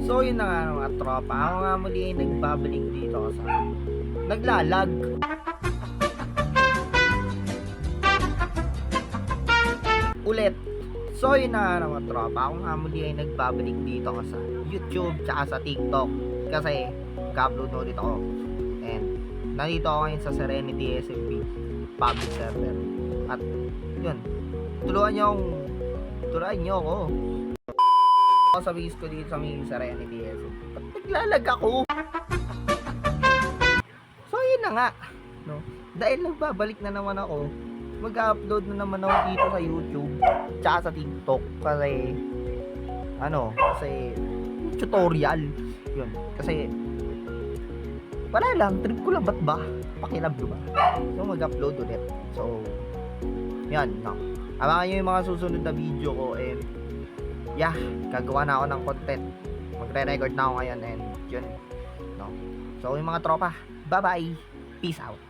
So yun na nga mga tropa, ako nga muli ay nagbabalik dito sa naglalag. Ulit. So yun na nga mga tropa, ako nga muli ay nagbabalik dito sa YouTube tsaka sa TikTok. Kasi ka-upload na ulit ako. And nandito ako ngayon sa Serenity SFB public server. At yun, tulungan nyo ako. Ako sa base ko dito sa may Serenity SFB. Ba't naglalag ako? So yun na nga, no? Dahil nagbabalik na naman ako, mag-upload na naman ako dito sa YouTube tsaka sa TikTok kasi tutorial yun, kasi wala lang, trip ko lang, ba't ba? Pakilab diba? So mag-upload ulit. So yan, no? Abangan nyo yung mga susunod na video ko and yeah, gagawa na ako ng content, magre-record na ako ngayon and yun, no? So yung mga tropa, bye bye, peace out.